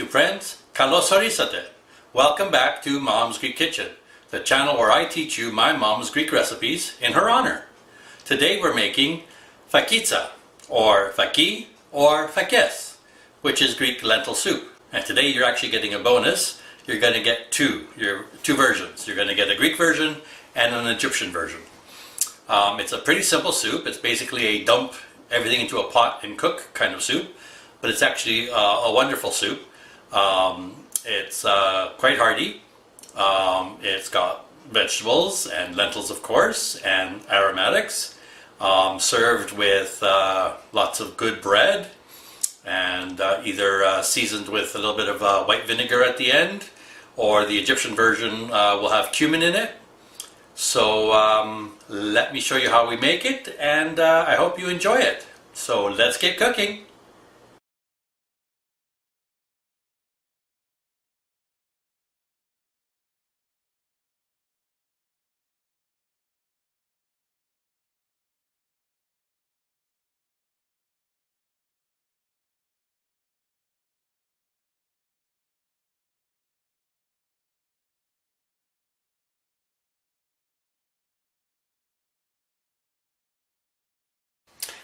YouTube friends, Kalos Harisate. Welcome back to Mom's Greek Kitchen, the channel where I teach you my mom's Greek recipes in her honor. Today we're making fakitsa, or faki, or fakes, which is Greek lentil soup. And today you're actually getting a bonus. You're going to get two versions. You're going to get a Greek version and an Egyptian version. It's a pretty simple soup. It's basically a dump everything into a pot and cook kind of soup, but it's actually a wonderful soup. It's quite hearty. It's got vegetables and lentils, of course, and aromatics, served with lots of good bread, and either seasoned with a little bit of white vinegar at the end, or the Egyptian version will have cumin in it. So let me show you how we make it, and I hope you enjoy it. So let's get cooking.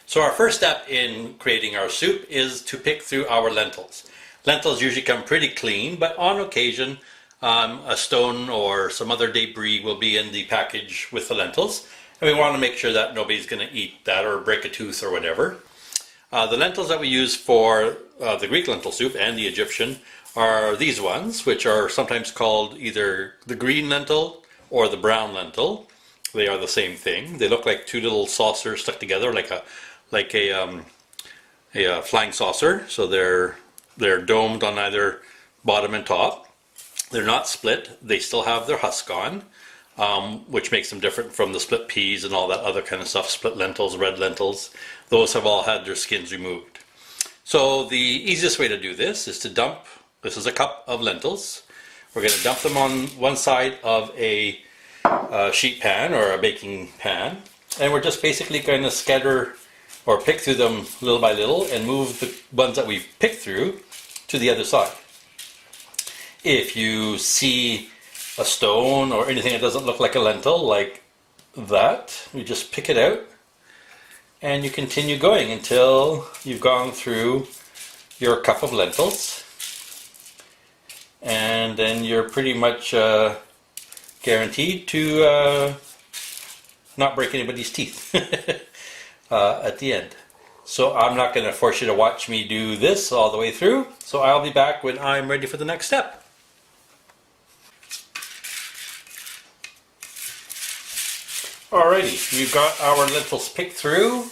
So our first step in creating our soup is to pick through our lentils. Lentils usually come pretty clean, but on occasion a stone or some other debris will be in the package with the lentils, and we want to make sure that nobody's going to eat that or break a tooth or whatever. The lentils that we use for the Greek lentil soup and the Egyptian are these ones, which are sometimes called either the green lentil or the brown lentil. They are the same thing. They look like two little saucers stuck together like a flying saucer. So they're domed on either bottom and top. They're not split. They still have their husk on, which makes them different from the split peas and all that other kind of stuff. Split lentils, red lentils. Those have all had their skins removed. So the easiest way to do this is to dump. This is a cup of lentils. We're going to dump them on one side of a sheet pan or a baking pan, and we're just basically going to scatter or pick through them little by little and move the ones that we've picked through to the other side. If you see a stone or anything that doesn't look like a lentil like that, you just pick it out and you continue going until you've gone through your cup of lentils, and then you're pretty much guaranteed to not break anybody's teeth at the end. So I'm not going to force you to watch me do this all the way through, so I'll be back when I'm ready for the next step. Alrighty, we've got our lentils picked through,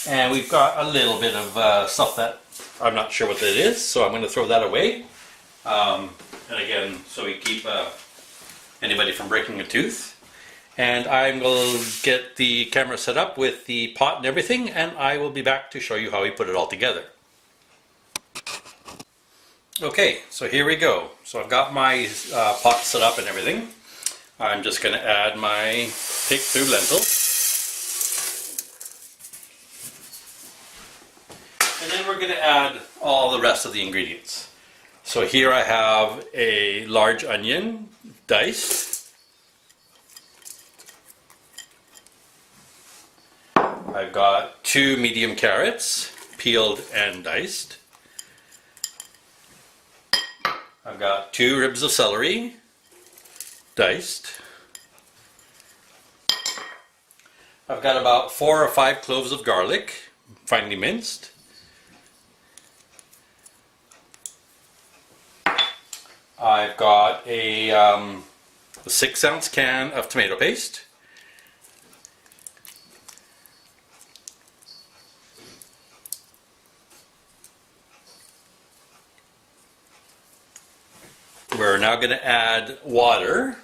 and we've got a little bit of stuff that I'm not sure what that is, so I'm going to throw that away. And again, so we keep anybody from breaking a tooth. And I will get the camera set up with the pot and everything, and I will be back to show you how we put it all together. Okay, so here we go. So I've got my pot set up and everything. I'm just going to add my picked through lentils. And then we're going to add all the rest of the ingredients. So here I have a large onion, diced. I've got 2 medium carrots, peeled and diced. I've got 2 ribs of celery, diced. I've got about 4 or 5 cloves of garlic, finely minced. I've got a 6-ounce can of tomato paste. We're now going to add water,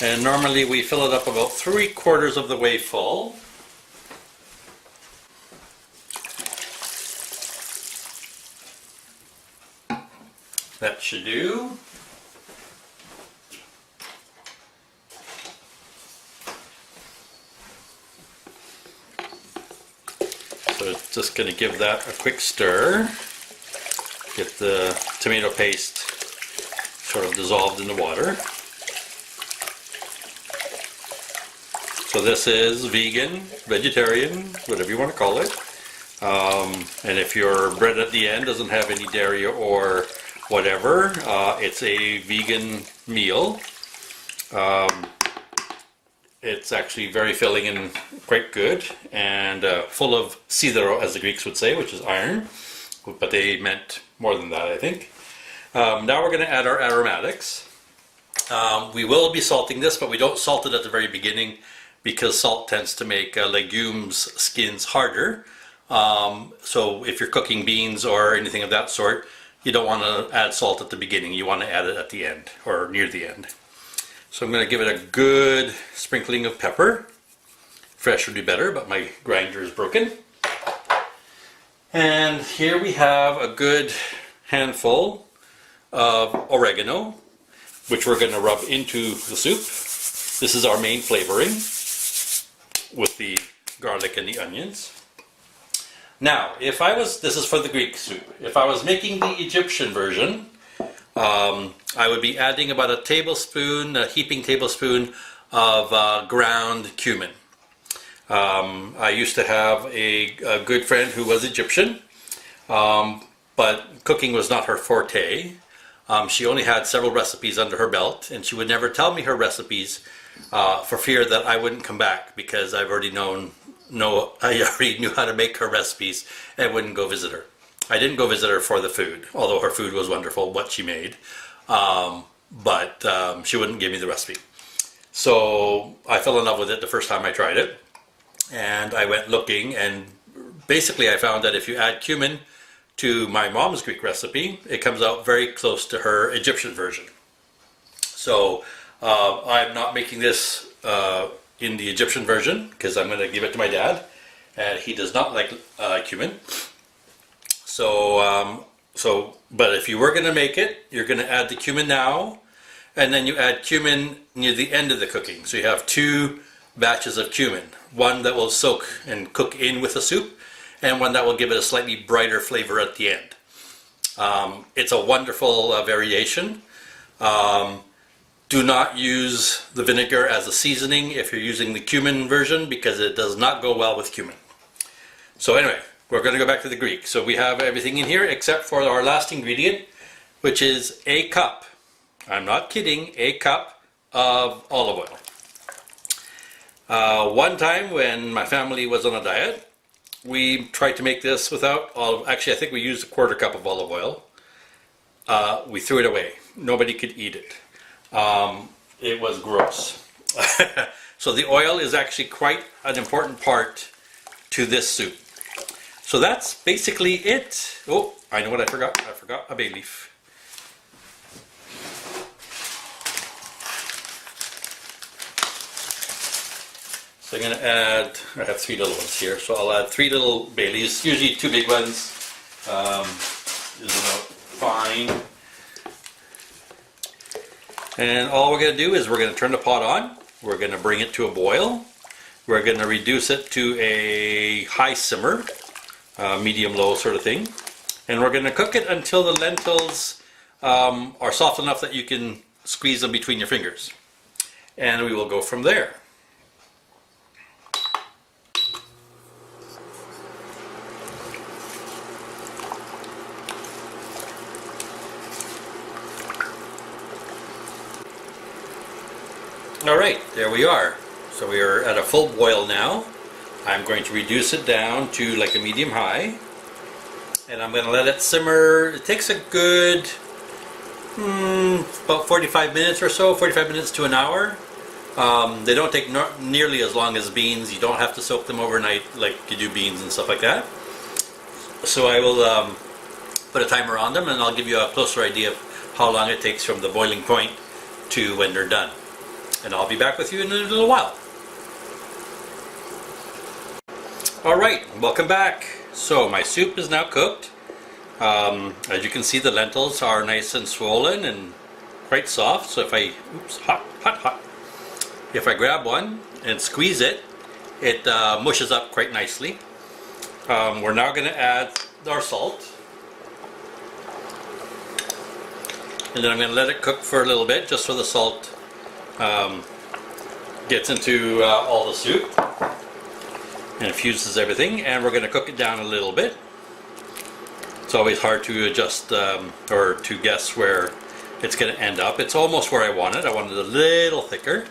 and normally we fill it up about 3/4 of the way full. That should do. So just going to give that a quick stir. get the tomato paste sort of dissolved in the water. So this is vegan, vegetarian, whatever you want to call it. And if your bread at the end doesn't have any dairy or whatever, it's a vegan meal. It's actually very filling and quite good, and full of sidero, as the Greeks would say, which is iron, but they meant more than that, I think. Now we're going to add our aromatics. We will be salting this, but we don't salt it at the very beginning because salt tends to make legumes' skins harder. So if you're cooking beans or anything of that sort, you don't want to add salt at the beginning. You want to add it at the end or near the end. So I'm going to give it a good sprinkling of pepper. Fresh would be better, but my grinder is broken. And here we have a good handful of oregano, which we're going to rub into the soup. This is our main flavoring with the garlic and the onions. Now, this is for the Greek soup. If I was making the Egyptian version, I would be adding about a heaping tablespoon of ground cumin. I used to have a good friend who was Egyptian, but cooking was not her forte. She only had several recipes under her belt, and she would never tell me her recipes for fear that I wouldn't come back, because I already knew how to make her recipes and wouldn't go visit her. I didn't go visit her for the food, although her food was wonderful, what she made, but she wouldn't give me the recipe. So I fell in love with it the first time I tried it, and I went looking, and basically I found that if you add cumin to my mom's Greek recipe, it comes out very close to her Egyptian version. So I'm not making this in the Egyptian version because I'm going to give it to my dad, and he does not like cumin. But if you were going to make it, you're going to add the cumin now, and then you add cumin near the end of the cooking. So you have two batches of cumin, one that will soak and cook in with the soup, and one that will give it a slightly brighter flavor at the end. It's a wonderful variation. Do not use the vinegar as a seasoning if you're using the cumin version, because it does not go well with cumin. So anyway, we're going to go back to the Greek. So we have everything in here except for our last ingredient, which is a cup. I'm not kidding, a cup of olive oil. One time when my family was on a diet, we tried to make this without olive. Actually, I think we used a quarter cup of olive oil. We threw it away. Nobody could eat it. It was gross. So the oil is actually quite an important part to this soup. So that's basically it. Oh, I know what I forgot. I forgot a bay leaf. So I'm going to add, I have 3 little ones here, so I'll add 3 little bay leaves, usually 2 big ones. Is about fine. And all we're going to do is we're going to turn the pot on. We're going to bring it to a boil. We're going to reduce it to a high simmer, medium-low sort of thing. And we're going to cook it until the lentils are soft enough that you can squeeze them between your fingers. And we will go from there. Alright, there we are. So we are at a full boil now. I'm going to reduce it down to like a medium-high. And I'm going to let it simmer. It takes a good about 45 minutes or so, 45 minutes to an hour. They don't take nearly as long as beans. You don't have to soak them overnight like you do beans and stuff like that. So I will put a timer on them, and I'll give you a closer idea of how long it takes from the boiling point to when they're done. And I'll be back with you in a little while. Alright, welcome back. So my soup is now cooked. As you can see, the lentils are nice and swollen and quite soft. So if I, hot. If I grab one and squeeze it, it mushes up quite nicely. We're now going to add our salt. And then I'm going to let it cook for a little bit just so the salt gets into all the soup and infuses everything, and we're going to cook it down a little bit. It's always hard to adjust or to guess where it's going to end up. It's almost where I want it. I want it a little thicker.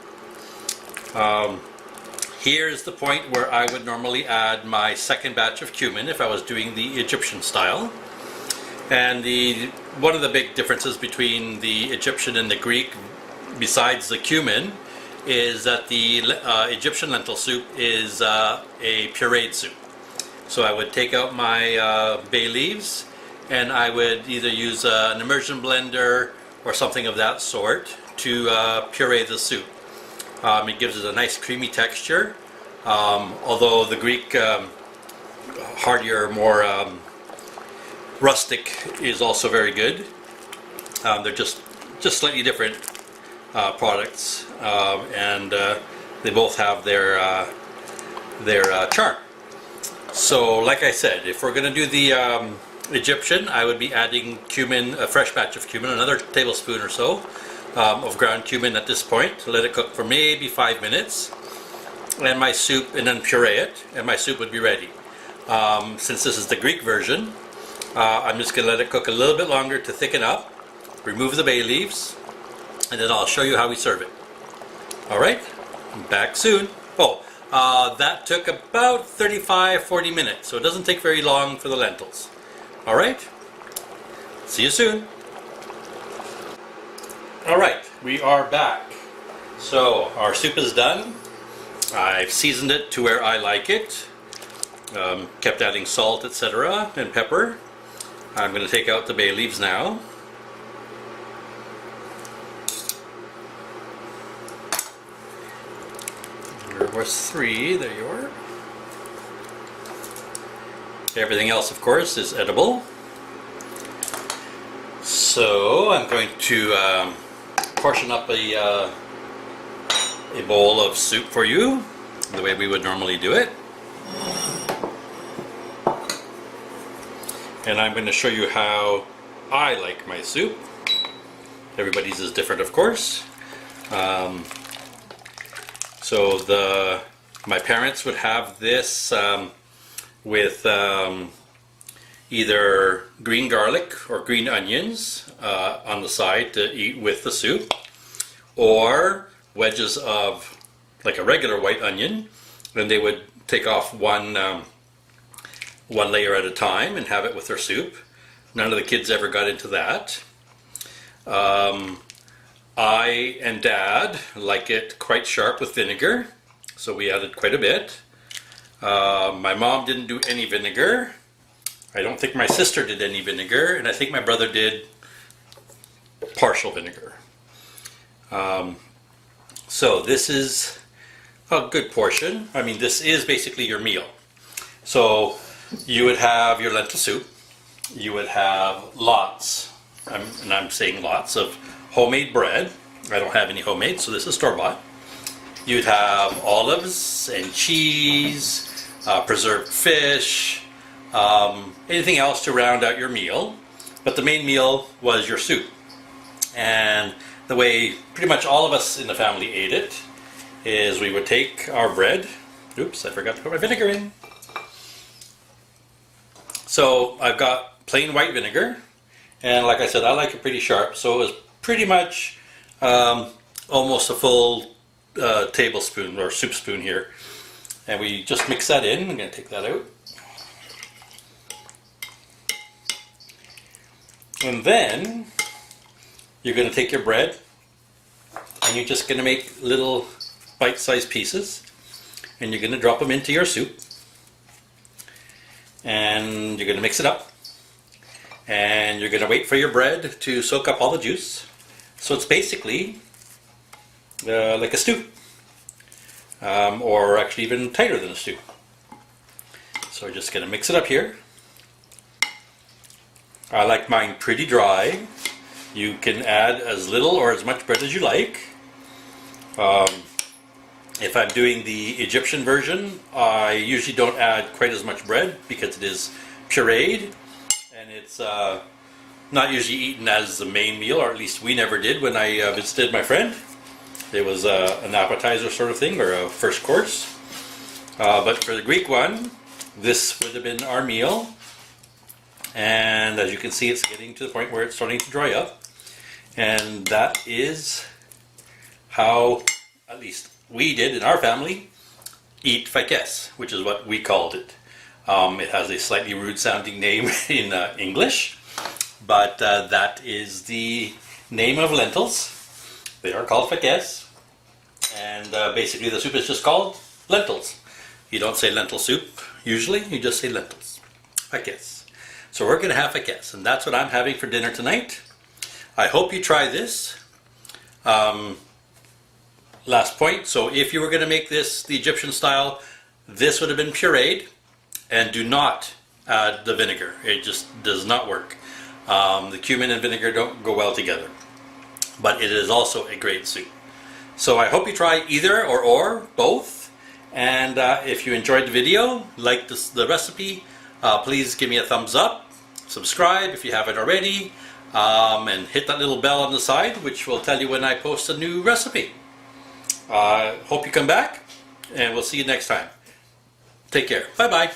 Here's the point where I would normally add my second batch of cumin if I was doing the Egyptian style. And one of the big differences between the Egyptian and the Greek, besides the cumin, is that the Egyptian lentil soup is a pureed soup. So I would take out my bay leaves, and I would either use an immersion blender or something of that sort to puree the soup. It gives it a nice creamy texture, although the Greek heartier, more rustic is also very good. They're just slightly different products, and they both have their charm. So like I said, if we're going to do the Egyptian, I would be adding cumin, a fresh batch of cumin, another tablespoon or so of ground cumin at this point, to let it cook for maybe 5 minutes, and my soup, and then puree it, and my soup would be ready. Since this is the Greek version, I'm just going to let it cook a little bit longer to thicken up, remove the bay leaves, and then I'll show you how we serve it. Alright, back soon. Oh, that took about 35-40 minutes, so it doesn't take very long for the lentils. Alright, see you soon. Alright, we are back. So, our soup is done. I've seasoned it to where I like it. Kept adding salt, etc., and pepper. I'm going to take out the bay leaves now. There was 3, there you are. Everything else, of course, is edible. So I'm going to portion up a bowl of soup for you, the way we would normally do it. And I'm going to show you how I like my soup. Everybody's is different, of course. So my parents would have this with either green garlic or green onions on the side to eat with the soup, or wedges of like a regular white onion, and they would take off one layer at a time and have it with their soup. None of the kids ever got into that. I and Dad like it quite sharp with vinegar, so we added quite a bit. My mom didn't do any vinegar. I don't think my sister did any vinegar, and I think my brother did partial vinegar. So this is a good portion. I mean, this is basically your meal. So you would have your lentil soup. You would have lots, and I'm saying lots, of homemade bread. I don't have any homemade, so this is store-bought. You'd have olives and cheese, preserved fish, anything else to round out your meal. But the main meal was your soup. And the way pretty much all of us in the family ate it is we would take our bread. Oops, I forgot to put my vinegar in. So I've got plain white vinegar, and like I said, I like it pretty sharp, so it was pretty much almost a full tablespoon or soup spoon here. And we just mix that in. I'm going to take that out. And then you're going to take your bread and you're just going to make little bite-sized pieces, and you're going to drop them into your soup, and you're going to mix it up, and you're going to wait for your bread to soak up all the juice. So it's basically like a stew, or actually even tighter than a stew. So we're just going to mix it up here. I like mine pretty dry. You can add as little or as much bread as you like. If I'm doing the Egyptian version, I usually don't add quite as much bread because it is pureed, and it's not usually eaten as the main meal, or at least we never did when I visited my friend. It was an appetizer sort of thing, or a first course. But for the Greek one, this would have been our meal. And as you can see, it's getting to the point where it's starting to dry up. And that is how, at least we did in our family, eat fakes, which is what we called it. It has a slightly rude sounding name in English, but that is the name of lentils. They are called fakes, and basically the soup is just called lentils. You don't say lentil soup usually, you just say lentils. Fakes. So we're going to have fakes, and that's what I'm having for dinner tonight. I hope you try this. Last point, so if you were going to make this the Egyptian style, this would have been pureed, and do not add the vinegar. It just does not work. The cumin and vinegar don't go well together. But it is also a great soup. So I hope you try either or both. And if you enjoyed the video, like the recipe, please give me a thumbs up. Subscribe if you haven't already. And hit that little bell on the side, which will tell you when I post a new recipe. Hope you come back, and we'll see you next time. Take care. Bye-bye.